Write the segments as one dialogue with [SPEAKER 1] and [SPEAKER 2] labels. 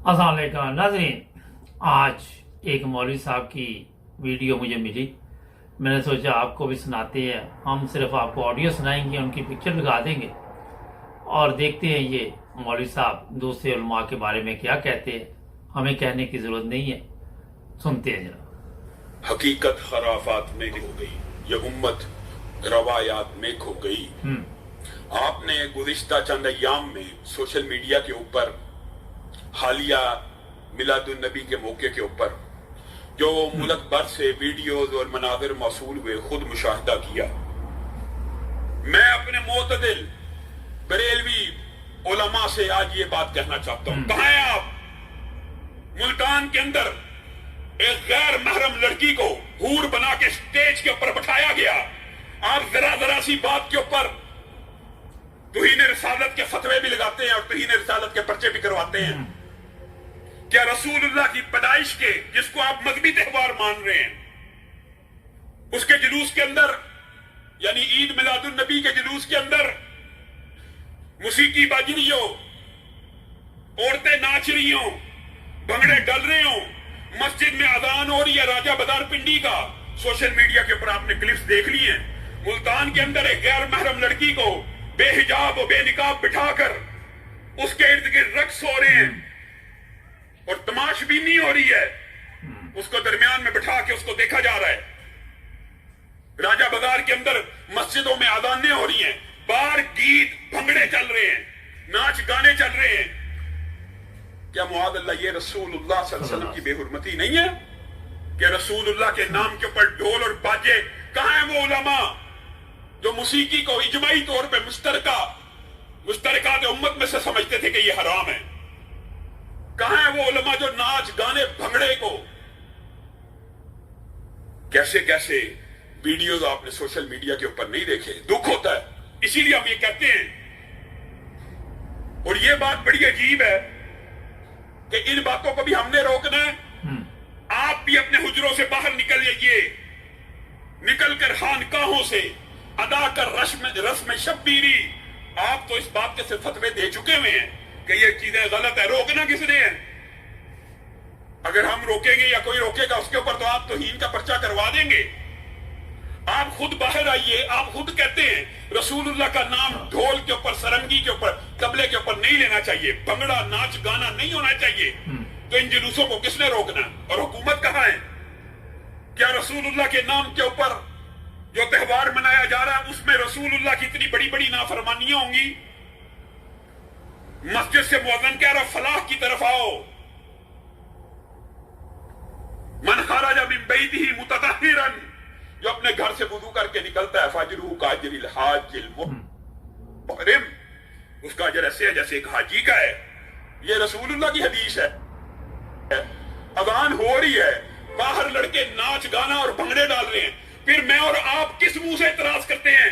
[SPEAKER 1] अस्सलाम वालेकुम नाज़रीन, आज एक मौलवी साहब की वीडियो मुझे मिली। मैंने सोचा आपको भी सुनाते हैं। हम सिर्फ आपको ऑडियो सुनाएंगे, उनकी पिक्चर लगा देंगे और देखते हैं ये मौलवी साहब दूसरे उलमा के बारे में क्या कहते हैं। हमें कहने की जरूरत नहीं है, सुनते हैं जरा।
[SPEAKER 2] हकीकत खराफात में हो गई, ये उम्मत रवायात में खो गई। आपने गुज़िश्ता चंद अय्याम में सोशल मीडिया के ऊपर हालिया मिलादुन नबी के मौके के ऊपर जो मुल्क भर से वीडियोज और मनाज़िर मौसूल हुए खुद मुशाहिदा किया। मैं अपने मोतदिल बरेलवी उलमा से आज ये बात कहना चाहता हूं। कहां हैं आप? मुल्तान के अंदर एक गैर महरम लड़की को हूर बना के स्टेज के ऊपर बिठाया गया। आप जरा सी बात के ऊपर तुहीन रिसालत के फतवे भी लगाते हैं और तुहीन रिसालत के पर्चे भी करवाते हैं। क्या रसूलुल्लाह की पैदाइश के, जिसको आप मजहबी त्योहार मान रहे हैं, उसके जुलूस के अंदर यानी ईद मिलादुन नबी के जुलूस के अंदर मुसीकी बज रही हो, औरतें नाच रही हो, भंगड़े डल रहे हो, मस्जिद में अजान हो रही है राजा बदार पिंडी का, सोशल मीडिया के ऊपर आपने क्लिप्स देख ली हैं। मुल्तान के अंदर एक गैर महरम लड़की को बेहिजाब और बेनिकाब बिठाकर उसके इर्द गिर्द रक्स हो रहे हैं और तमाशबीनी हो रही है, उसको दरमियान में बिठा के उसको देखा जा रहा है। राजा बाजार के अंदर मस्जिदों में आजानें हो रही हैं, बार गीत भंगड़े चल रहे हैं, नाच गाने चल रहे हैं। क्या मुआद अल्लाह ये रसूलुल्लाह सल्लल्लाहु अलैहि वसल्लम की बेहुरमती नहीं है कि रसूलुल्लाह के नाम के ऊपर ढोल और बाजे? कहां है वो उलमा जो मौसीकी को इजमाई तौर पे मुश्तरकात उम्मत में से समझते थे कि ये हराम है? कहां है वो उलमा जो नाच गाने भंगड़े को? कैसे कैसे वीडियोज आपने सोशल मीडिया के ऊपर नहीं देखे? दुख होता है, इसीलिए हम ये कहते हैं। और ये बात बड़ी अजीब है कि इन बातों को भी हमने रोकना है। आप भी अपने हुजरों से बाहर निकल जाइए, निकलकर खानकाहों से अदा कर रस्म शब्बीरी। आप तो इस बात के सिर्फ फतवे दे चुके हुए हैं कि ये चीजें गलत है। रोकना किसने है? अगर हम रोकेंगे या कोई रोकेगा उसके ऊपर तो आप तौहीन का पर्चा करवा देंगे। आप खुद बाहर आइए, आप खुद कहते हैं रसूलुल्लाह का नाम ढोल के ऊपर, सरंगी के ऊपर, तबले के ऊपर नहीं लेना चाहिए, भंगड़ा नाच गाना नहीं होना चाहिए। तो इन जुलूसों को किसने रोकना? और हुकूमत कहां है? क्या रसूलुल्लाह के नाम के ऊपर जो त्योहार मनाया जा रहा है उसमें रसूलुल्लाह की इतनी बड़ी बड़ी नाफरमानियां होंगी? मस्जिद से मुअज्जिन कह रहा फलाह की तरफ आओ। मन खरज मिन बैतिही मुततहिरन, जो अपने घर से वुजू करके निकलता है, फजरुहु काजरिल हाजिल मुहरिम, उसका अजर ऐसे है जैसे एक हाजी का है। ये रसूलुल्लाह की हदीस है। अजान हो रही है, बाहर लड़के नाच गाना और भंगड़े डाल रहे हैं। फिर मैं और आप किस मुंह से इतराज करते हैं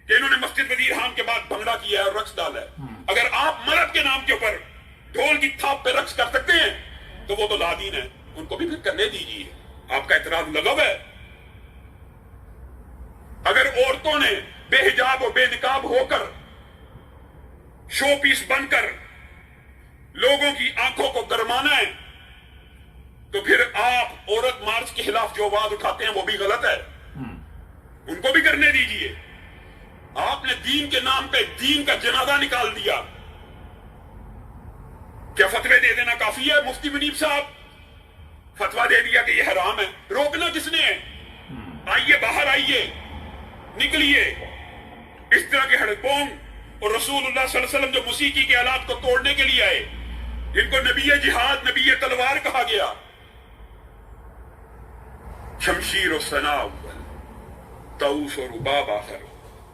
[SPEAKER 2] कि इन्होंने मस्जिद वजीर खान के बाद भंगड़ा किया है और रक्स डाला है? अगर आप मर्द के नाम के ऊपर ढोल की थाप पे रक्स कर सकते हैं तो वो तो लादीन है, उनको भी फिर करने दीजिए। आपका इतराज लगव है। अगर औरतों ने बेहिजाब और बेनिकाब होकर शो पीस बनकर लोगों की आंखों को गरमाना है तो फिर आप औरत मार्च के खिलाफ जो आवाज उठाते हैं वो भी गलत है, उनको भी करने दीजिए। आपने दीन के नाम पे दीन का जनाजा निकाल दिया। क्या फतवे दे देना काफी है? मुफ्ती मुनीब साहब फतवा दे दिया कि ये हराम है। रोकना किसने है? आइए, बाहर आइए, निकलिए। इस तरह के हड़पोंग और रसूलुल्लाह सल्लल्लाहु अलैहि वसल्लम जो मौसीकी के आलात को तोड़ने के लिए आए, जिनको नबी जिहाद, नबी तलवार कहा गया, शमशीर और सना तऊस और उबाब आखिर,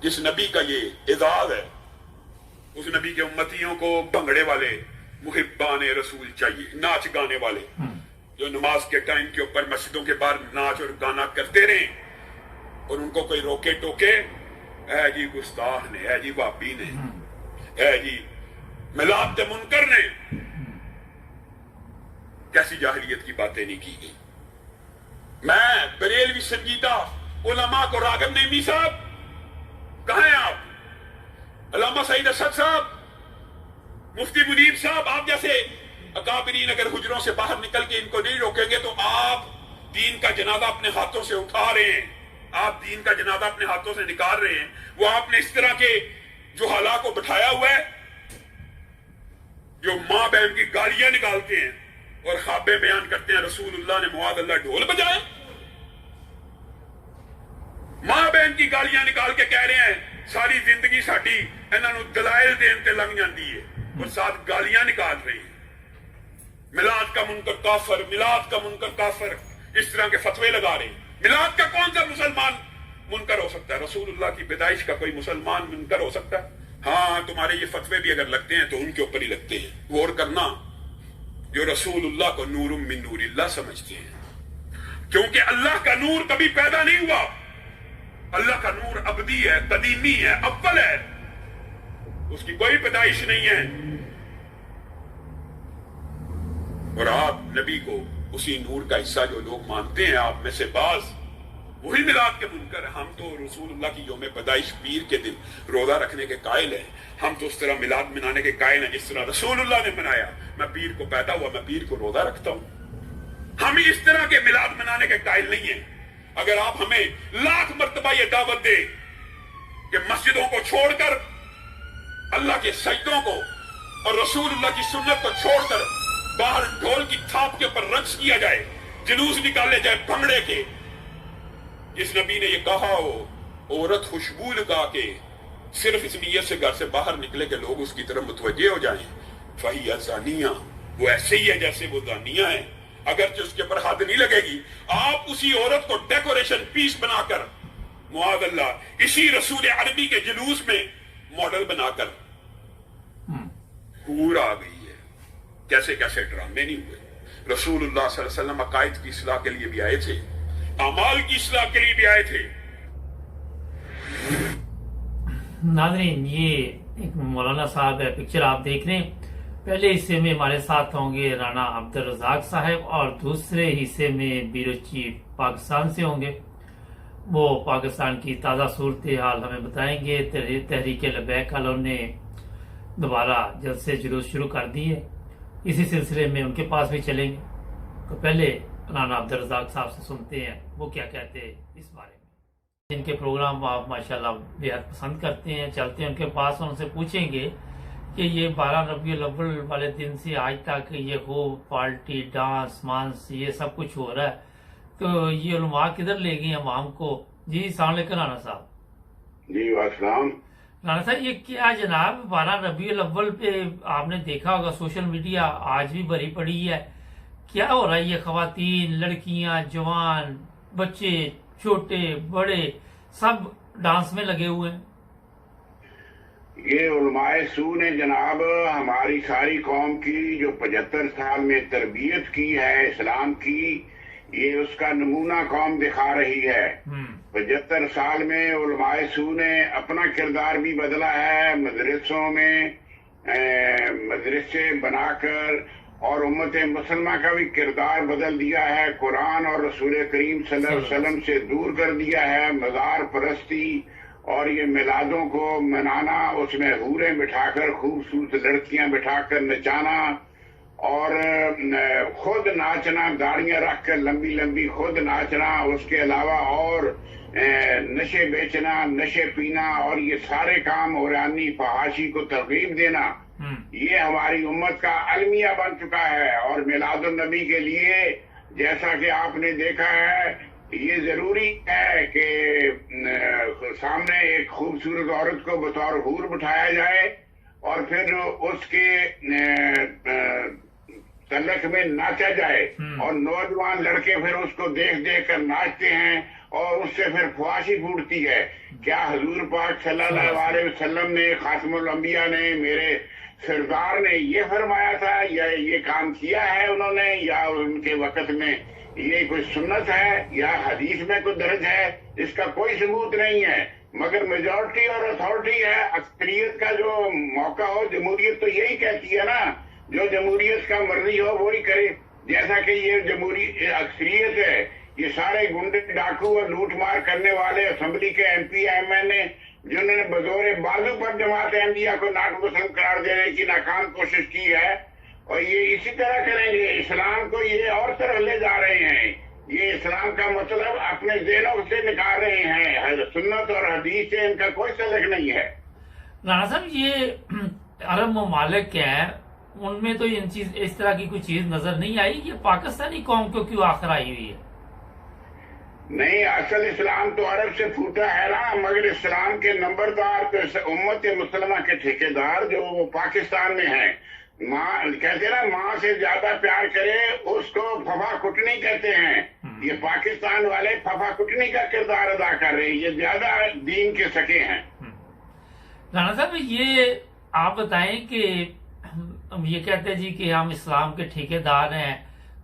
[SPEAKER 2] जिस नबी का ये एजाज है, उस नबी के उम्मतियों को भंगड़े वाले मुहिब्बाने रसूल चाहिए, नाच गाने वाले जो नमाज के टाइम के ऊपर मस्जिदों के बाहर नाच और गाना करते रहे और उनको कोई रोके टोके, है जी गुस्ताख ने, है जी वाबी ने, है जी मिलाद मुनकर ने। कैसी जाहिलियत की बातें नहीं की गई। मैं बरेलवी संजीदा उलमा को रागब नईमी साहब, कहां हैं आप? अल्लामा सईद असद साहब, मुफ्ती मुनीब साहब, आप जैसे अकाबरीन अगर हुजरों से बाहर निकल के इनको नहीं रोकेंगे तो आप दीन का जनाजा अपने हाथों से उठा रहे हैं, आप दीन का जनाजा अपने हाथों से निकाल रहे हैं। वो आपने इस तरह के जो हालात को बिठाया हुआ है, जो माँ बहन की गालियां निकालते हैं और ख्वाबे बयान करते हैं रसूलुल्लाह ने मुआद अल्लाह ढोल बजाए। माँ बहन की गालियां निकाल के कह रहे हैं सारी जिंदगी साडी इन्हों दलाइल देन ते लंघ जाती है और साथ गालियां निकाल रहे हैं। मिलाद का मुनकर काफर, मिलाद का मुनकर काफर, इस तरह के फतवे लगा रहे हैं। मिलाद का कौन सा मुसलमान मुनकर हो सकता है? रसूलुल्लाह की पैदाइश का कोई मुसलमान मुनकर हो सकता है? हाँ, तुम्हारे ये फतवे भी अगर लगते हैं तो उनके ऊपर ही लगते हैं। गौर करना, जो रसूलुल्लाह को नूरुम मिन नूरिल्लाह समझते हैं, क्योंकि अल्लाह का नूर कभी पैदा नहीं हुआ। अल्लाह का नूर अबदी है, कदीमी है, अव्वल है, उसकी कोई पैदाइश नहीं है। और आप नबी को उसी नूर का हिस्सा जो लोग मानते हैं, आप में से बाज वही मिलाद के मुनकर है। हम तो रसूलुल्लाह की यौम पैदाइश पीर के दिन रोजा रखने के कायल हैं। हम तो उस तरह मिलाद मनाने के कायल हैं जिस तरह रसूलुल्लाह ने मनाया। मैं पीर को पैदा हुआ, मैं पीर को रोजा रखता हूं। हम इस तरह के मिलाद मनाने के कायल नहीं है। अगर आप हमें लाख मर्तबा ये दावत दे कि मस्जिदों को छोड़कर अल्लाह के सजदों को और रसूलुल्लाह की सुन्नत को छोड़कर बाहर ढोल की थाप के ऊपर रक्स किया जाए, जुलूस निकाले जाए भंगड़े के, जिस नबी ने ये कहा हो औरत खुशबू लगा के सिर्फ इस नीयत से घर से बाहर निकले कि लोग उसकी तरफ मुतवज्जे हो जाएं, फहिया ज़ानिया, वो ऐसे ही है जैसे वो ज़ानिया है, अगरचे उसके ऊपर हद नहीं लगेगी। आप उसी औरत को डेकोरेशन पीस बनाकर मुआज़ल्लाह इसी रसूल अरबी के जुलूस में मॉडल बनाकर हूर आ गई है। कैसे कैसे ड्रामे नहीं हुए। रसूलुल्लाह सल्लल्लाहु अलैहि वसल्लम अकायद की इस्लाह के लिए भी आए थे, अमाल की इस्लाह के लिए भी आए थे।
[SPEAKER 1] नाज़रीन, ये एक मौलाना साहब है, पिक्चर आप देख रहे हैं। पहले हिस्से में हमारे साथ होंगे राना अब्दुल रज़ाक साहब और दूसरे हिस्से में ब्यूरो चीफ पाकिस्तान से होंगे। वो पाकिस्तान की ताज़ा सूरत हाल हमें बताएंगे। तहरीक लबैक वालों ने दोबारा जल्द से जुलूस शुरू कर दी है, इसी सिलसिले में उनके पास भी चलेंगे। तो पहले राना अब्दुल रज़ाक साहब से सुनते हैं वो क्या कहते हैं इस बारे में। इनके प्रोग्राम आप माशाल्लाह बेहद पसंद करते हैं, चलते हैं उनके पास और उनसे पूछेंगे कि ये 12 रबीउल अव्वल वाले दिन से आज तक ये खूब पार्टी, डांस, मांस, ये सब कुछ हो रहा है, तो ये उलमा किधर ले गए अवाम को। जी अस्सलाम वालेकुम राना साहब।
[SPEAKER 3] जी वासलाम।
[SPEAKER 1] राना साहब, ये क्या जनाब 12 रबीउल अव्वल पे आपने देखा होगा सोशल मीडिया आज भी भरी पड़ी है, क्या हो रहा है? ये खवातीन, लड़कियां, जवान, बच्चे, छोटे बड़े सब डांस में लगे हुए हैं।
[SPEAKER 3] ये उलमाए सू ने जनाब हमारी सारी कौम की जो 75 साल में तरबियत की है इस्लाम की, ये उसका नमूना कौम दिखा रही है। 75 साल में उलमाए सू ने अपना किरदार भी बदला है, मदरसों में मदरसे बनाकर, और उम्मत मुसलमा का भी किरदार बदल दिया है। कुरान और रसूल करीम सल्लल्लाहु अलैहि वसल्लम से दूर कर दिया है। मज़ार परस्ती और ये मिलादों को मनाना, उसमें हूरें बिठाकर, खूबसूरत लड़कियां बिठाकर नचाना और खुद नाचना, दाढ़ियां रखकर लंबी लंबी खुद नाचना, उसके अलावा और नशे बेचना, नशे पीना और ये सारे काम औरानी फहाशी को तरगीब देना, ये हमारी उम्मत का अलमिया बन चुका है। और मिलादुन नबी के लिए जैसा कि आपने देखा है, ये जरूरी है कि सामने एक खूबसूरत औरत को बतौर हूर बिठाया जाए और फिर उसके तलक में नाचा जाए और नौजवान लड़के फिर उसको देख देख कर नाचते हैं और उससे फिर ख्वाहिशी फूटती है। क्या हुजूर पाक सल्लल्लाहु अलैहि वसल्लम ने, खातिमुल अंबिया ने, मेरे सरदार ने ये फरमाया था या ये काम किया है उन्होंने, या उनके वक़्त में ये कोई सुन्नत है या हदीस में कोई दर्ज है? इसका कोई सबूत नहीं है। मगर मेजॉरिटी और अथॉरिटी है, अक्सरियत का जो मौका हो, जमहूरियत तो यही कहती है ना, जो जमहूरियत का मर्जी हो वही करे। जैसा कि ये जमहूरी अक्सरियत है, ये सारे गुंडे, डाकू और लूट मार करने वाले असेंबली के MP MNA जिन्होंने बदौरे बाजू पर जमात अहमदिया को नाक मुसलम करार देने की नाकाम कोशिश की है, اور یہ اسی طرح کریں گے. اسلام کو یہ اور طرف لے جا رہے ہیں. یہ اسلام کا مطلب اپنے ذہنوں سے نکال رہے ہیں. سنت اور حدیث سے ان کا کوئی تعلق نہیں ہے.
[SPEAKER 1] رانا صاحب یہ عرب ممالک کیا ہے، ان میں تو اس طرح کی کوئی چیز نظر نہیں آئی. یہ پاکستانی قوم کو کیوں آخر آئی ہوئی ہے؟
[SPEAKER 3] نہیں، اصل اسلام تو عرب سے پھوٹا ہے نا، مگر اسلام کے نمبردار تو امت مسلمہ کے ٹھیکیدار جو وہ پاکستان میں ہیں. ماں کہتے ہیں نا، ماں سے زیادہ پیار کرے اس کو پھپھا کٹنی کہتے ہیں. یہ پاکستان والے پھپھا کٹنی کا کردار ادا کر رہے ہیں. یہ زیادہ دین کے سکے ہیں.
[SPEAKER 1] رانا صاحب یہ آپ بتائیں کہ یہ کہتے ہیں جی کہ ہم اسلام کے ٹھیکیدار ہیں،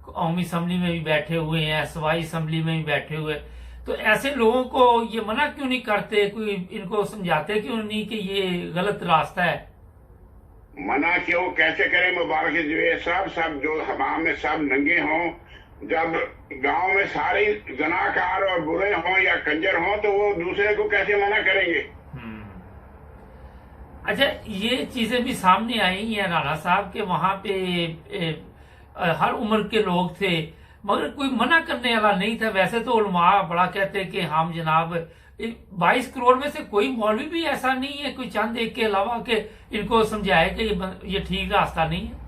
[SPEAKER 1] قومی اسمبلی میں بھی بیٹھے ہوئے ہیں، صوبائی اسمبلی میں بھی بیٹھے ہوئے، تو ایسے لوگوں کو یہ منع کیوں نہیں کرتے؟ کوئی ان کو سمجھاتے کیوں نہیں کہ یہ غلط راستہ ہے؟
[SPEAKER 3] منع کیوں کیسے کریں؟ مبارک سب جو حمام میں سب ننگے ہوں، جب گاؤں میں سارے زناکار اور برے ہوں یا کنجر ہوں تو وہ دوسرے کو کیسے منع کریں گے؟
[SPEAKER 1] اچھا، یہ چیزیں بھی سامنے آئی ہیں رانا صاحب کہ وہاں پہ ہر عمر کے لوگ تھے مگر کوئی منع کرنے والا نہیں تھا. ویسے تو علماء بڑا کہتے کہ ہم جناب 22 کروڑ میں سے کوئی مولوی بھی ایسا نہیں ہے، کوئی چند ایک کے علاوہ، کہ ان کو سمجھائے کہ یہ ٹھیک راستہ نہیں ہے.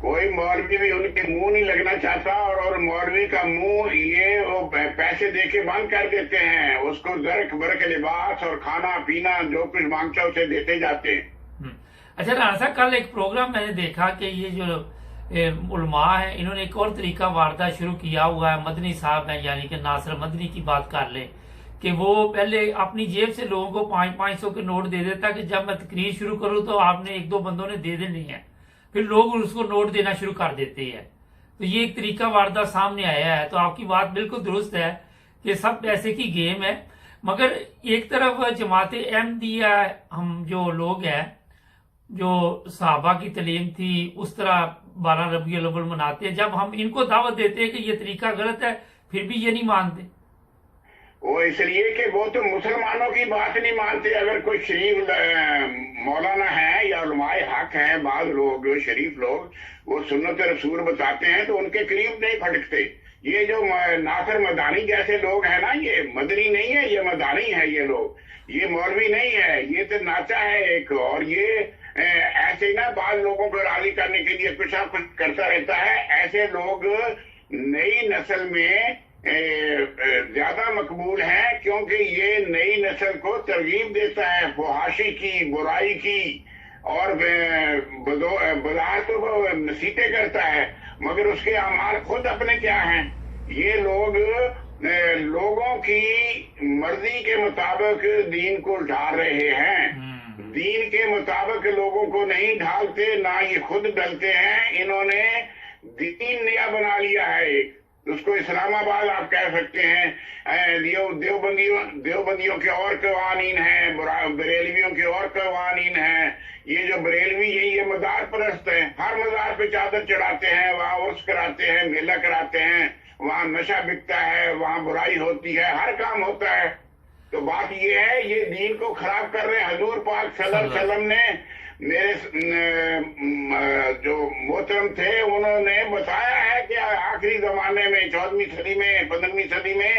[SPEAKER 3] کوئی مولوی بھی ان کے منہ نہیں لگنا چاہتا، اور مولوی کا منہ یہ وہ پیسے دے کے بند کر دیتے ہیں. اس کو زرق برق لباس اور کھانا پینا جو کچھ مانگتا اسے دیتے جاتے ہیں.
[SPEAKER 1] اچھا رانا صاحب، کل ایک پروگرام میں نے دیکھا کہ یہ جو علماء ہیں انہوں نے ایک اور طریقہ واردہ شروع کیا ہوا ہے. مدنی صاحب ہیں، یعنی کہ ناصر مدنی کی بات کر لیں کہ وہ پہلے اپنی جیب سے لوگوں کو 500 کے نوٹ دے دیتا کہ جب میں تقریر شروع کروں تو آپ نے 1-2 بندوں نے دے دینے ہیں، پھر لوگ اس کو نوٹ دینا شروع کر دیتے ہیں. تو یہ ایک طریقہ واردہ سامنے آیا ہے. تو آپ کی بات بالکل درست ہے کہ سب پیسے کی گیم ہے، مگر ایک طرف جماعت احمدیہ ہم جو لوگ ہیں جو صحابہ کی تعلیم تھی اس طرح 12 ربیع الاول مناتے ہیں، جب ہم ان کو دعوت دیتے ہیں کہ یہ طریقہ غلط ہے پھر بھی یہ نہیں مانتے.
[SPEAKER 3] وہ اس لیے کہ وہ تو مسلمانوں کی بات نہیں مانتے. اگر کوئی شریف مولانا ہے یا علماء حق ہیں، بعض لوگ شریف لوگ وہ سنت رسول بتاتے ہیں تو ان کے قریب نہیں پھٹکتے. یہ جو ناصر مدانی جیسے لوگ ہیں نا، یہ مدنی نہیں ہے، یہ مدانی ہے. یہ لوگ یہ مولوی نہیں ہے، یہ تو ناچا ہے ایک. اور یہ ایسے ہی نا بعض لوگوں کو راضی کرنے کے لیے کچھ نہ کچھ کرتا رہتا ہے. ایسے لوگ نئی نسل میں زیادہ مقبول ہیں کیونکہ یہ نئی نسل کو ترغیب دیتا ہے فحاشی کی، برائی کی، اور بظاہر تو وہ نصیحتیں کرتا ہے مگر اس کے اعمال خود اپنے کیا ہیں. یہ لوگ لوگوں کی مرضی کے مطابق دین کو ڈھال رہے ہیں. دین کے مطابق لوگوں کو نہیں ڈھالتے، نہ یہ خود ڈلتے ہیں. انہوں نے دین نیا بنا لیا ہے. اس کو اسلام آباد آپ کہہ سکتے ہیں. دیوبندیوں کے اور قوانین ہیں، بریلویوں کے اور قوانین ہیں. یہ جو بریلوی ہیں یہ مزار پرست ہیں. ہر مزار پہ چادر چڑھاتے ہیں، وہاں عرس کراتے ہیں، میلہ کراتے ہیں، وہاں نشہ بکتا ہے، وہاں برائی ہوتی ہے، ہر کام ہوتا ہے. تو بات یہ ہے، یہ دین کو خراب کر رہے ہیں. حضور پاک صلی اللہ علیہ وسلم نے میرے جو محترم تھے انہوں نے بتایا ہے کہ آخری زمانے میں 14ویں صدی میں 15ویں صدی میں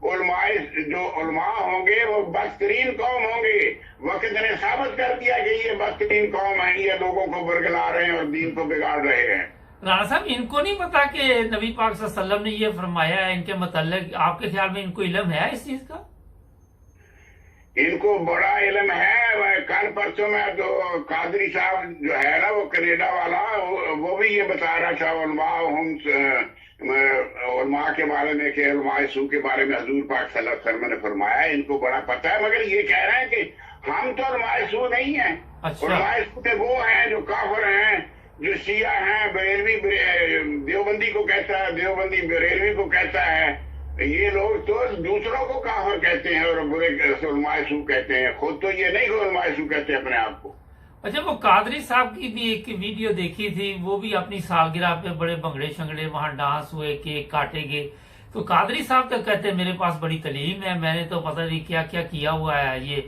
[SPEAKER 3] علماء ہوں گے وہ بدترین قوم ہوں گے. وقت نے ثابت کر دیا کہ یہ بدترین قوم ہیں، یہ لوگوں کو برگلا رہے ہیں اور دین کو بگاڑ رہے ہیں.
[SPEAKER 1] رانا صاحب، ان کو نہیں پتا کہ نبی پاک صلی اللہ علیہ وسلم نے یہ فرمایا ہے ان کے متعلق؟ آپ کے خیال میں ان کو علم ہے اس چیز کا؟
[SPEAKER 3] ان کو بڑا علم ہے. کل پرسوں میں جو قادری صاحب جو ہے نا وہ کینیڈا والا، وہ بھی یہ بتا رہا تھا علماء کے بارے میں کہ علماء سو کے بارے میں حضور پاک صلی اللہ علیہ وسلم نے فرمایا. ان کو بڑا پتہ ہے مگر یہ کہہ رہے ہیں کہ ہم تو علماء سو نہیں ہیں. علماء سو کے وہ ہیں جو کافر ہیں، جو شیعہ ہیں. بریلوی دیوبندی کو کہتا ہے، دیوبندی بریلوی کو کہتا ہے. یہ لوگ تو دوسروں کو کافر کہتے ہیں اور برے علماء سو کہتے ہیں. خود تو یہ نہیں کہ علماء سو کہتے ہیں اپنے آپ کو.
[SPEAKER 1] اچھا، وہ قادری صاحب کی بھی ایک ویڈیو دیکھی تھی، وہ بھی اپنی سالگرہ پہ بڑے بھنگڑے شنگڑے وہاں ڈانس ہوئے، کیک کاٹے گئے. تو قادری صاحب تو کہتے ہیں میرے پاس بڑی تعلیم ہے، میں نے تو پتہ نہیں کیا کیا کیا ہوا ہے. یہ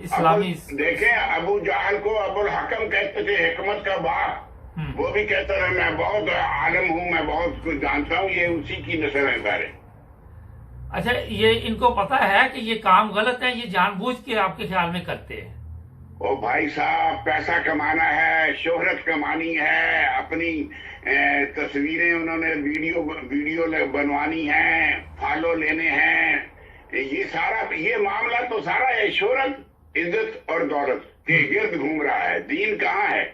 [SPEAKER 1] اسلامی
[SPEAKER 3] دیکھیں، ابو جہل کو ابو الحکم کہتے تھے، حکمت کا باپ. वो भी कहता है मैं बहुत आलम हूँ, मैं बहुत कुछ जानता हूँ। ये उसी की नस्ल है सारे।
[SPEAKER 1] अच्छा, ये इनको पता है कि ये काम गलत है, ये जानबूझ के आपके ख्याल में करते हैं?
[SPEAKER 3] ओ भाई साहब, पैसा कमाना है, शोहरत कमानी है, अपनी तस्वीरें उन्होंने वीडियो बनवानी है, फॉलो लेने हैं। ये सारा ये मामला तो सारा है शोहरत, इज्जत और दौलत के गिर्द घूम रहा है। दीन कहाँ है?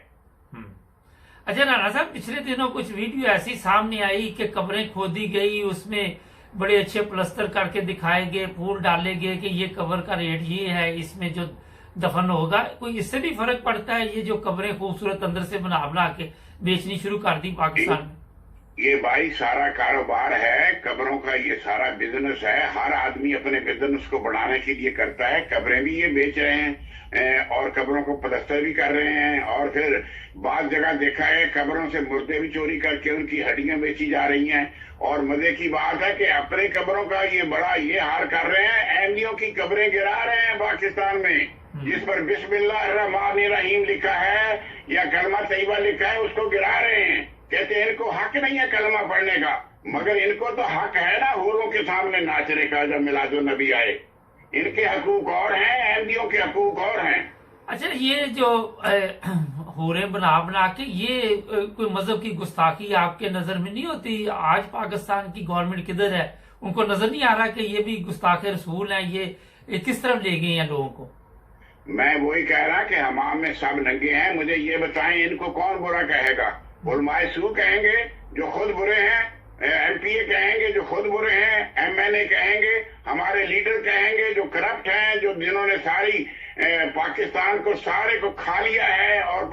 [SPEAKER 1] अच्छा राणा साहब, पिछले दिनों कुछ वीडियो ऐसी सामने आई कि कब्रें खोदी गई, उसमें बड़े अच्छे प्लस्तर करके दिखाए गए, फूल डाले गए कि ये कब्र का रेट ये है, इसमें जो दफन होगा। कोई इससे भी फर्क पड़ता है? ये जो कब्रें खूबसूरत अंदर से बना बना के बेचनी शुरू कर दी पाकिस्तान में।
[SPEAKER 3] ये भाई सारा कारोबार है कब्रों का, ये सारा बिजनेस है। हर आदमी अपने बिजनेस को बढ़ाने के लिए करता है। कब्रें भी ये बेच रहे हैं और कब्रों को प्लस्तर भी कर रहे हैं। और फिर बाद जगह देखा है कब्रों से मुर्दे भी चोरी करके उनकी हड्डियां बेची जा रही हैं। और मजे की बात है कि अपने कब्रों का ये बड़ा ये हार कर रहे हैं। अहमदियों की कब्रें गिरा रहे हैं पाकिस्तान में, जिस पर बिस्मिल्लाहिर्रहमानिर्रहीम लिखा है या कलमा तैयबा लिखा है, उसको गिरा रहे हैं। कहते हैं इनको हक नहीं है कलमा पढ़ने का, मगर इनको तो हक है ना हूरों के सामने नाचने का जब मिलादो नबी आए। इनके हकूक और हैं, अहमदियों के हकूक और हैं।
[SPEAKER 1] अच्छा, ये जो हूरें बना बना के ये कोई मजहब की गुस्ताखी आपके नजर में नहीं होती? आज पाकिस्तान की गवर्नमेंट किधर है? उनको नजर नहीं आ रहा कि ये भी गुस्ताखे रसूल हैं? ये किस तरफ ले गए हैं लोगों को?
[SPEAKER 3] मैं वही कह रहा कि हमाम में सब नंगे हैं। मुझे ये बताएं, इनको कौन बुरा कहेगा? उलमाए सू कहेंगे जो खुद बुरे हैं, एमपीए कहेंगे जो खुद बुरे हैं, एमएनए कहेंगे, हमारे लीडर कहेंगे जो करप्ट हैं, जो जिन्होंने सारी पाकिस्तान को सारे को खा लिया है और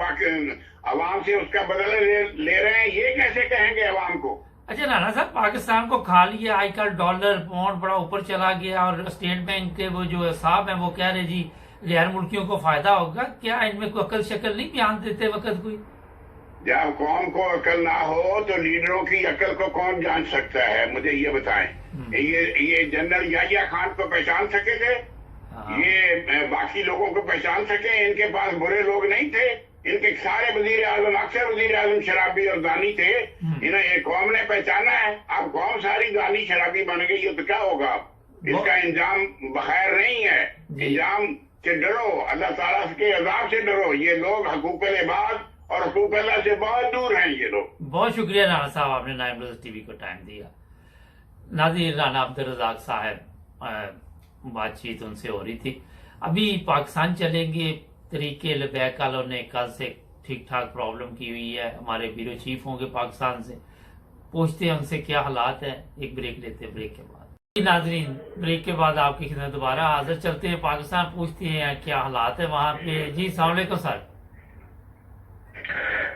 [SPEAKER 3] अवाम से उसका बदला ले रहे हैं। ये कैसे कहेंगे अवाम को?
[SPEAKER 1] अच्छा राणा साहब, पाकिस्तान को खा लिया, आजकल डॉलर पाउंड बड़ा ऊपर चला गया और स्टेट बैंक के वो जो साहब हैं वो कह रहे जी गैर मुल्कियों को फायदा होगा। क्या इनमें कोई अकल शक्ल नहीं बयान देते वक्त कोई?
[SPEAKER 3] जब कौम को अकल ना हो तो लीडरों की अकल को कौन जान सकता है? मुझे ये बताएं। ये जनरल याहिया खान को पहचान सके थे? ये बाकी लोगों को पहचान सके? इनके पास बुरे लोग नहीं थे। इनके सारे वजीर आजम, अक्सर वजीर आजम शराबी और दानी थे। इन्हें एक कौम ने पहचाना है। अब कौम सारी दानी शराबी बन गई तो क्या होगा? इसका इंजाम बखैर नहीं है। इंजाम से डरो, अल्लाह ताला के अजाब से डरो। ये लोग हकूक लिबाद और हकूक अल्लाह से बहुत दूर हैं ये लोग।
[SPEAKER 1] बहुत शुक्रिया राणा साहब, आपने नाइम न्यूज़ टीवी को टाइम दिया। नाज़रीन, राणा अब्दुल रज़ाक साहब, बातचीत उनसे हो रही थी। अभी पाकिस्तान चलेंगे, तरीके लबैक वालों ने कल से ठीक ठाक प्रॉब्लम की हुई है। हमारे ब्यूरो चीफ होंगे पाकिस्तान से, पूछते हैं उनसे क्या हालात है। एक ब्रेक लेते हैं, ब्रेक के बाद नाजरीन ब्रेक के बाद आपकी खिदमत दोबारा हाजिर। चलते हैं पाकिस्तान, पूछते हैं क्या हालात है वहाँ पे। जी अस्सलाम वालेकुम सर।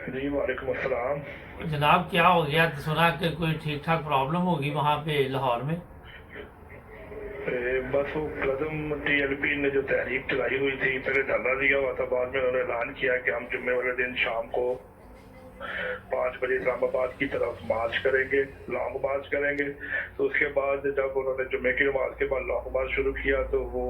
[SPEAKER 4] जी वालेकुम अस्सलाम।
[SPEAKER 1] जनाब क्या हो गया? सुना कि कोई ठीक ठाक प्रॉब्लम होगी वहाँ पे लाहौर में।
[SPEAKER 4] बस वो कदम टीएलपी ने जो तहरीक चलाई हुई थी, पहले धरना दिया हुआ था, बाद में उन्होंने ऐलान किया कि हम जुम्मे वाले दिन शाम को 5 बजे इस्लामाबाद की तरफ मार्च करेंगे, लॉन्ग मार्च करेंगे। तो उसके बाद जब उन्होंने जुम्मे की नमाज के बाद लॉन्ग मार्च शुरू किया तो वो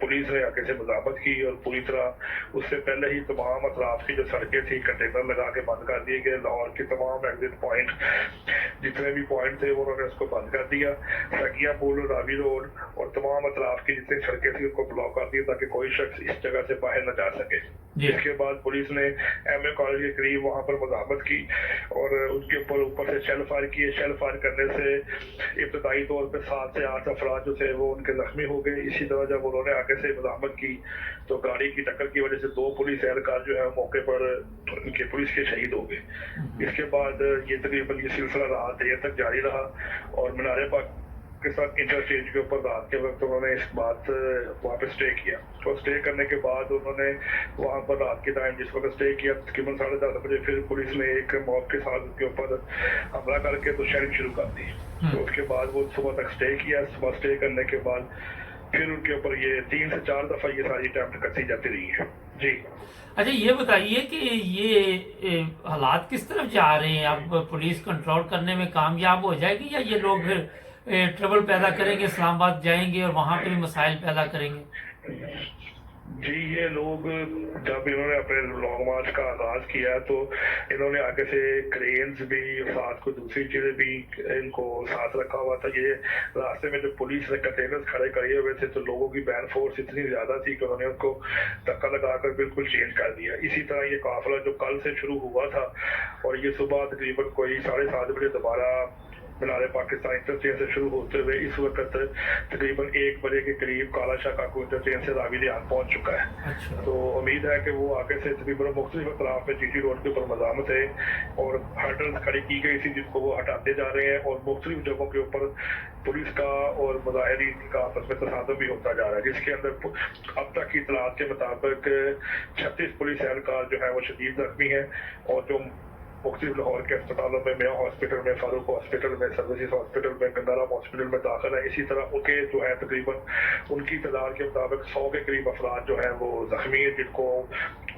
[SPEAKER 4] पुलिस ने आगे से मज़ामत की और पूरी तरह उससे पहले ही तमाम अतराफ की जो सड़कें थी कंटेनर लगा के बंद कर दिए गए। लाहौर के तमाम एग्जिट पॉइंट जितने भी पॉइंट थे उन्होंने उसको बंद कर दिया। सगिया पुल, रावी रोड और तमाम अतराफ की जितनी सड़कें थी उनको ब्लॉक कर दिया ताकि कोई शख्स इस जगह से बाहर न जा सके। इसके बाद पुलिस ने एमए कॉलेज के करीब वहाँ पर मज़ामत की और उनके ऊपर से शेल फायर किए। शेल फायर करने से इब्तदाई तौर पर 7 से 8 अफराद जो थे वो उनके जख्मी हो गए। इसी तरह जब उन्होंने आगे से मज़ामत की तो गाड़ी की टक्कर की वजह से 2 पुलिस एहलकार जो है मौके पर उनके पुलिस के शहीद हो गए। इसके बाद ये तकरीबन ये सिलसिला रात देर तक जारी रहा और मीनार पाक के साथ इंटरचेंज के ऊपर रात के वक्त उन्होंने इस बात वहाँ पे स्टे किया। तो स्टे करने के बाद उन्होंने वहाँ पर रात के टाइम जिस वक्त स्टे किया तकरीबन 10:30 बजे फिर पुलिस ने एक मॉब के साथ उनके ऊपर हमला करके तो शेयरिंग शुरू कर दी। तो उसके बाद वो सुबह तक स्टे किया। सुबह स्टे करने के बाद फिर उनके ऊपर ये 3 से 4 दफा ये सारी अटेम्प्ट करती जाती रही है। जी
[SPEAKER 1] अच्छा, ये बताइए कि ये हालात किस तरफ जा रहे हैं? अब पुलिस कंट्रोल करने में कामयाब हो जाएगी या ये लोग फिर ट्रबल पैदा करेंगे, इस्लामाबाद जाएंगे और वहाँ पे भी मसाइल पैदा करेंगे?
[SPEAKER 4] जी, ये लोग जब इन्होंने अपने लॉन्ग मार्च का आगाज किया तो इन्होंने आगे से क्रेन्स भी, साथ को दूसरी चीजें भी इनको साथ रखा हुआ था। ये रास्ते में जो पुलिस ने कंटेनर्स खड़े करे हुए थे तो लोगों की बैन फोर्स इतनी ज्यादा थी कि उन्होंने उसको धक्का लगाकर बिल्कुल चेंज कर दिया। इसी तरह ये काफिला जो कल से शुरू हुआ था और ये सुबह तकरीबन कोई 7:30 बजे दोबारा मीनार पाकिस्तान इंटरचेंज से शुरू होते हुए इस वक्त तकरीबन 1 बजे के करीब काला शाह काकू इंटरचेंज से रावी लिहान पहुंच चुका है।
[SPEAKER 1] अच्छा।
[SPEAKER 4] तो उम्मीद है कि वो आगे से तकरीबन मुख्तलिफ अतराफ में जीटी रोड के ऊपर मजामत है और हर्डल्स खड़ी की गई थी जिनको वो हटाते जा रहे हैं और मुख्तलिफ जगहों के ऊपर पुलिस का और मुजाहिरीन का आपस में तसादम भी होता जा रहा है, जिसके अंदर अब तक की इतलात के मुताबिक 36 पुलिस एहलकार जो है वो शदीद जख्मी है और जो मुख्तलिफ लाहौर के अस्पतालों में, मियाँ हॉस्पिटल में, फारूक हॉस्पिटल में, सर्विसेज हॉस्पिटल में, गंगाराम हॉस्पिटल में दाखिल है। इसी तरह उनके जो है तकरीबन उनकी तादाद के मुताबिक 100 के करीब अफराद जो है वो जख्मी है, जिनको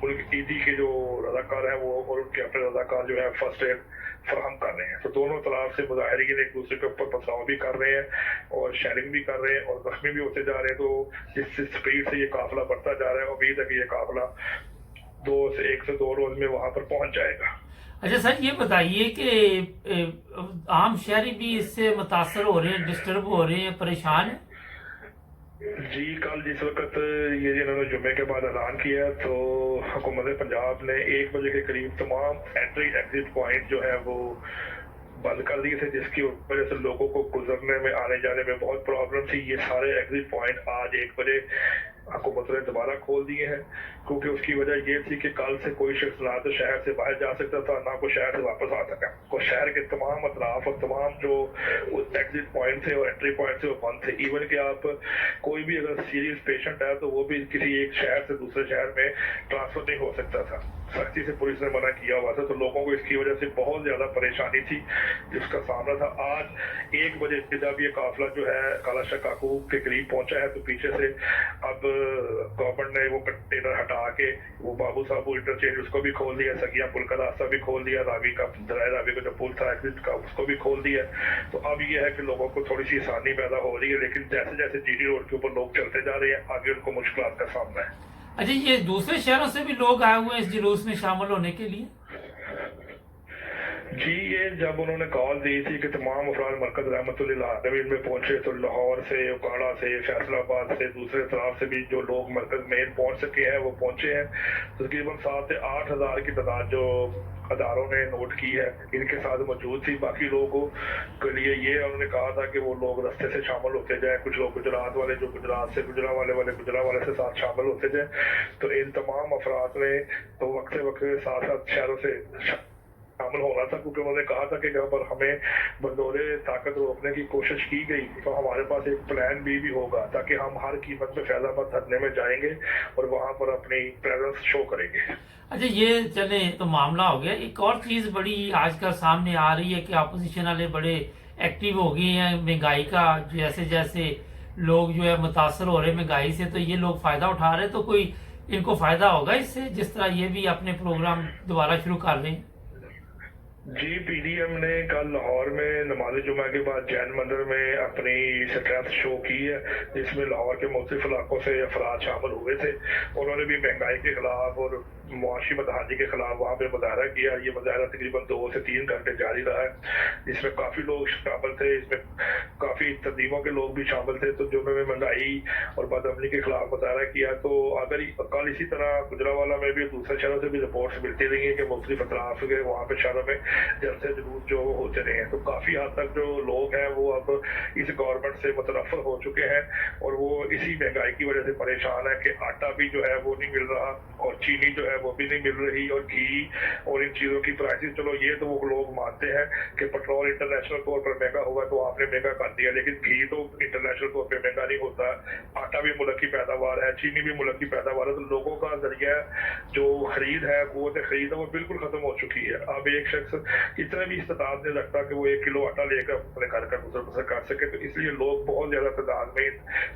[SPEAKER 4] उनकी ईदी के जो रजाकार है वो और उनके अपने रजाकार जो है फर्स्ट एड फराहम कर रहे हैं। तो दोनों तरफ से मुजाहिरीन एक दूसरे के ऊपर पथराव भी कर रहे हैं और शेयरिंग भी कर रहे हैं और जख्मी भी होते जा रहे हैं। तो जिस स्पीड से ये काफिला बढ़ता जा रहा है, उम्मीद है कि ये काफिला 1 से 2 रोज में वहां पर पहुंच जाएगा।
[SPEAKER 1] अच्छा सर, ये बताइए कि आम शहरी भी इससे मुतासर हो रहे हैं, डिस्टर्ब हो रहे हैं, परेशान हैं?
[SPEAKER 4] जी, कल जिस वक्त ये इन्होंने जुम्मे के बाद ऐलान किया तो हुकूमत पंजाब ने 1 बजे के करीब तमाम एंट्री एग्जिट पॉइंट जो है वो बंद कर दिए थे, जिसकी वजह से लोगों को गुजरने में, आने जाने में बहुत प्रॉब्लम थी। ये सारे एग्जिट पॉइंट आज 1 बजे हुकूमत ने दोबारा खोल दिए हैं, क्योंकि उसकी वजह ये थी कि कल से कोई शख्स ना तो शहर से बाहर जा सकता था, ना कोई शहर से वापस आ सका। को शहर के तमाम अतराफ और तमाम जो एग्जिट पॉइंट थे और एंट्री पॉइंट थे वो बंद थे। इवन कि आप कोई भी अगर सीरियस पेशेंट है तो वो भी किसी एक शहर से दूसरे शहर में ट्रांसफर नहीं हो सकता था। सख्ती से पुलिस ने मना किया हुआ था, तो लोगों को इसकी वजह से बहुत ज्यादा परेशानी थी जिसका सामना था। आज 1 बजे जब ये काफिला जो है काला शाह काकू के करीब पहुंचा है तो पीछे से अब गवर्नमेंट ने वो कंटेनर हटा के वो बाबू साहब इंटरचेंज उसको भी खोल दिया, सगिया पुल का रास्ता भी खोल दिया, रावी का जो पुल था एग्जिट का उसको भी खोल दिया। तो अब ये है कि लोगों को थोड़ी सी आसानी पैदा हो रही है, लेकिन जैसे जैसे जीटी रोड के ऊपर लोग चलते जा रहे हैं आगे उनको मुश्किल का सामना है।
[SPEAKER 1] अच्छा, ये दूसरे शहरों से भी लोग आए हुए हैं इस जुलूस में शामिल होने के लिए?
[SPEAKER 4] जी, ये जब उन्होंने कॉल दी थी कि तमाम अफराद मरकज रहमतुल्लाह में पहुंचे तो लाहौर से, उकाड़ा से, फैसलाबाद से, दूसरे तरफ से भी जो लोग मरकज में पहुंच सके हैं वो पहुंचे हैं। तकरीबन 7 से 8 हज़ार की तादाद जो अदारों ने नोट की है इनके साथ मौजूद थी। बाकी लोगों के लिए ये उन्होंने कहा था कि वो लोग रास्ते से शामिल होते जाए, कुछ लोग गुजरात वाले जो गुजरात से गुजरावाले से साथ शामिल होते जाए। तो इन तमाम अफराद ने तो वक्त साथ साथ शहरों से शामिल होना था, क्योंकि उन्होंने कहा था कि अगर हमें बंदोरे ताकत रोकने की कोशिश की गई तो हमारे पास एक प्लान भी होगा, ताकि हम हर कीमत पे फैजाबाद धरने में जाएंगे और वहां पर अपनी प्रेजेंस शो करेंगे।
[SPEAKER 1] अच्छा, ये चले तो मामला हो गया। एक और चीज बड़ी आजकल सामने आ रही है कि अपोजिशन वाले बड़े एक्टिव हो गए हैं महंगाई का, जैसे जैसे लोग जो है मुतासर हो रहे हैं महंगाई से, तो ये लोग फायदा उठा रहे हैं। तो कोई इनको फायदा होगा इससे, जिस तरह ये भी अपने प्रोग्राम दोबारा शुरू कर रहे हैं?
[SPEAKER 4] जी, पीडीएम ने कल लाहौर में नमाज जुमा के बाद जैन मंदिर में अपनी स्ट्रेंथ शो की है, जिसमें लाहौर के मुख्तलिफ इलाकों से अफराद शामिल हुए थे। उन्होंने भी महंगाई के खिलाफ और मुआशी बदहाली के खिलाफ वहाँ पे मुजाहरा किया। ये मुजाहरा तकरीबन 2 से 3 घंटे जारी रहा है, जिसमें काफी लोग शामिल थे, इसमें काफी तंजीमों के लोग भी शामिल थे। तो जुम्मे में महंगाई और बदअमनी के खिलाफ मुजाहरा किया। तो अगर कल इसी तरह गुजरावाला में भी दूसरे शहरों से भी रिपोर्ट्स मिलती रही है कि मुख्तलिफ अतराफ के वहाँ पे शहरों में जलसे जुलूस जो होते रहे हैं। तो काफी हद तक जो लोग हैं वो अब इस गवर्नमेंट से मुतनफर हो चुके हैं और वो इसी महंगाई की वजह से परेशान है कि आटा भी जो है वो नहीं मिल रहा और चीनी जो है वो भी नहीं मिल रही और घी और इन चीजों की प्राइसेस, चलो ये तो वो लोग मानते हैं कि पेट्रोल इंटरनेशनल तौर पर महंगा हुआ तो आपने महंगा कर दिया, लेकिन घी तो इंटरनेशनल तौर पर महंगा नहीं होता। आटा भी मुल्क की पैदावार है, चीनी भी मुल्क की पैदावार है। तो लोगों का जरिया जो खरीद है, कुव्वत खरीद है, वो बिल्कुल खत्म हो चुकी है। अब एक शख्स इतना भी इस्तेदाद नहीं रखता कि वो 1 किलो आटा लेकर अपने घर का गुजर बसर कर सके। तो इसलिए लोग बहुत ज्यादा तादाद में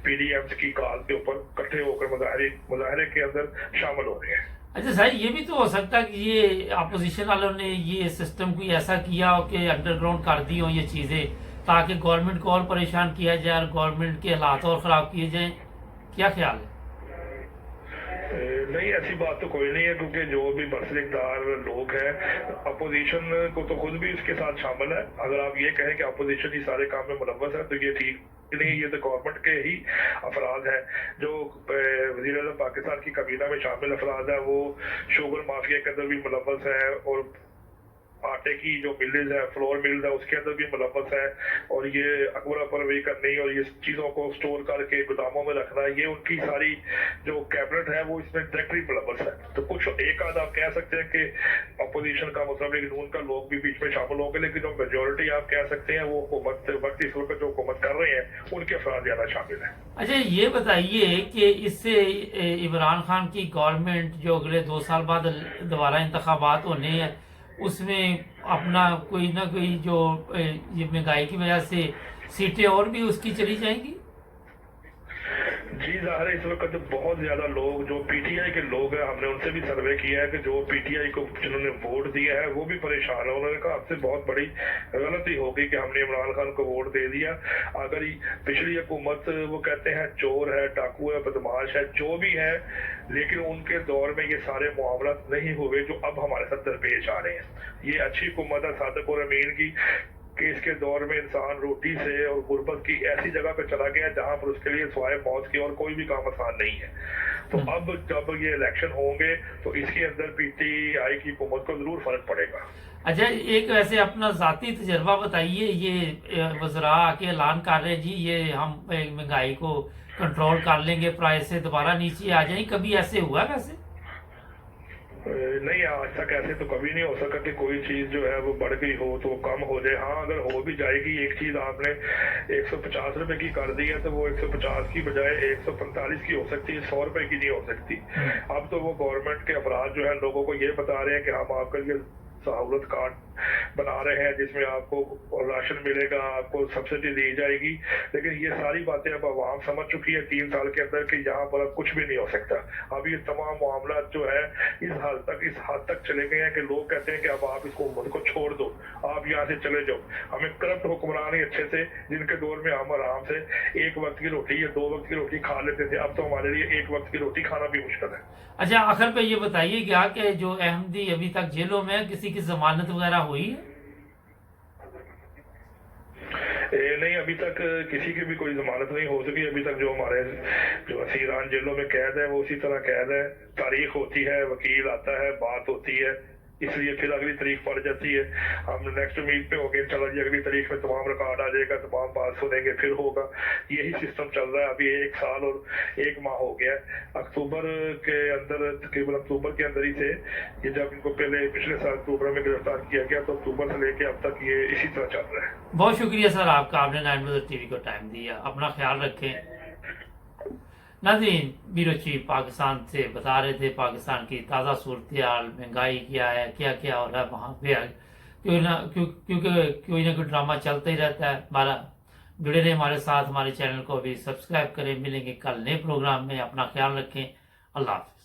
[SPEAKER 4] पीडीएम की कॉल के ऊपर इकट्ठे होकर मुजाहरे के अंदर शामिल हो रहे हैं।
[SPEAKER 1] अच्छा सर, ये भी तो हो सकता है कि ये अपोजिशन वालों ने ये सिस्टम कोई ऐसा किया हो कि अंडरग्राउंड कर दी हो ये चीजें, ताकि गवर्नमेंट को और परेशान किया जाए और गवर्नमेंट के हालात और खराब किए जाए। क्या ख्याल है?
[SPEAKER 4] नहीं, ऐसी बात तो कोई नहीं है, क्योंकि जो भी बरसलिकदार लोग हैं, अपोजिशन को तो खुद भी इसके साथ शामिल है। अगर आप ये कहें कि अपोजिशन ही सारे काम में मुलव्वस है तो ये ठीक नहीं, ये तो गवर्नमेंट के ही अफराद हैं। जो वज़ीर आज़म पाकिस्तान की काबीना में शामिल अफराद है वो शुगर माफिया के अंदर भी मुलव्वस है, और आटे की जो मिल्स है, फ्लोर मिल्स है, उसके अंदर भी मुलव्वस है, और ये अकबरा परवरी करनी और ये चीज़ों को स्टोर करके गोदामों में रखना, ये उनकी सारी जो कैबिनेट है वो इसमें डायरेक्टली मुलव्वस है। तो कुछ एक आध आप कह सकते हैं कि अपोजिशन का मतलब एक नून का लोग भी बीच में शामिल होंगे, लेकिन जो मेजोरिटी आप कह सकते हैं वो हुकूमत वक्त इस वक्त जो हुकूमत कर रहे हैं उनके अफराद ज़्यादा शामिल है।
[SPEAKER 1] अच्छा, ये बताइए कि इससे इमरान खान की गवर्नमेंट जो अगले 2 साल बाद दोबारा इंतखाबात होने हैं उसमें अपना कोई ना कोई जो ये महंगाई की वजह से सीटें और भी उसकी चली जाएंगी?
[SPEAKER 4] जी, ज़ाहिर है इस वक्त बहुत ज़्यादा लोग जो पीटीआई के लोग हैं, हमने उनसे भी सर्वे किया है कि जो पीटीआई को जिन्होंने वोट दिया है वो भी परेशान है। उन्होंने कहा आपसे बहुत बड़ी गलती होगी कि हमने इमरान खान को वोट दे दिया। अगर पिछली हुकूमत वो कहते हैं चोर है, डाकू है, बदमाश है, जो भी है, लेकिन उनके दौर में ये सारे मामला नहीं हुए जो अब हमारे साथ दरपेश आ रहे हैं। ये अच्छी हुकूमत है सादिक और अमीन की कि इसके दौर में इंसान रोटी से और गुर्बत की ऐसी जगह पे चला गया जहां पर उसके लिए सिवाय मौत के और कोई भी काम आसान नहीं है। तो अब जब ये इलेक्शन होंगे तो इसके अंदर पीटीआई की हुकूमत को जरूर फर्क पड़ेगा।
[SPEAKER 1] अच्छा, एक वैसे अपना ज़ाती तजर्बा बताइए, ये वज़रा आके ऐलान कर रहे जी ये हम महंगाई को कंट्रोल कर लेंगे, प्राइस से दोबारा नीचे आ जाएंगे, कभी ऐसे हुआ वैसे?
[SPEAKER 4] नहीं, आज तक ऐसे तो कभी नहीं हो सका कि कोई चीज जो है वो बढ़ गई हो तो वो कम हो जाए। हाँ, अगर हो भी जाएगी, एक चीज आपने 150 रुपए की कर दी है तो वो 150 की बजाय 145 की हो सकती है, 100 रुपए की नहीं हो सकती। अब तो वो गवर्नमेंट के अफराद जो है लोगों को ये बता रहे हैं कि हम आपके लिए सहूलत कार्ड बना रहे हैं जिसमें आपको राशन मिलेगा, आपको सब्सिडी दी जाएगी, लेकिन ये सारी बातें अब आवाम समझ चुकी है 3 साल के अंदर कि यहाँ पर अब कुछ भी नहीं हो सकता। अब ये तमाम मामला जो है इस हद तक चले गए हैं कि लोग कहते हैं कि अब आप इसको हुकूमत को छोड़ दो, आप यहाँ से चले जाओ। हमें करप्ट हुक्मरान ही अच्छे थे जिनके दौर में हम आराम से 1 वक्त की रोटी या 2 वक्त की रोटी खा लेते थे, अब तो हमारे लिए 1 वक्त की रोटी खाना भी मुश्किल है।
[SPEAKER 1] अच्छा, आखिर पे ये बताइए क्या कि जो अहमदी अभी तक जेलों में किसी की जमानत वगैरह हुई है?
[SPEAKER 4] नहीं, अभी तक किसी की भी कोई जमानत नहीं हो सकी। अभी तक जो हमारे जो असीरान जेलों में कैद है वो उसी तरह कैद है। तारीख होती है, वकील आता है, बात होती है, इसलिए फिर अगली तारीख पड़ जाती है। हम नेक्स्ट वीक पे हो गए, चलो जी अगली तारीख में तमाम रिकॉर्ड आ जाएगा, तमाम बात सुनेंगे, फिर होगा। यही सिस्टम चल रहा है। अभी 1 साल और 1 माह हो गया। अक्टूबर के अंदर, तकरीबन अक्टूबर के अंदर ही से ये जब इनको पहले पिछले साल अक्टूबर में गिरफ्तार किया गया तो अक्टूबर से लेके अब तक ये इसी तरह चल रहा है।
[SPEAKER 1] बहुत शुक्रिया सर आपका, आपने 9 बजे टीवी को टाइम दिया। अपना ख्याल रखें। नाज़रीन, ब्यूरो चीफ पाकिस्तान से बता रहे थे पाकिस्तान की ताज़ा सूरत हाल, महंगाई क्या है, क्या क्या हो रहा है वहाँ पे। क्योंकि कोई ना कोई ड्रामा चलता ही रहता है। हमारा जुड़े रहे हमारे साथ, हमारे चैनल को भी सब्सक्राइब करें। मिलेंगे कल नए प्रोग्राम में। अपना ख्याल रखें। अल्लाह हाफ़िज़।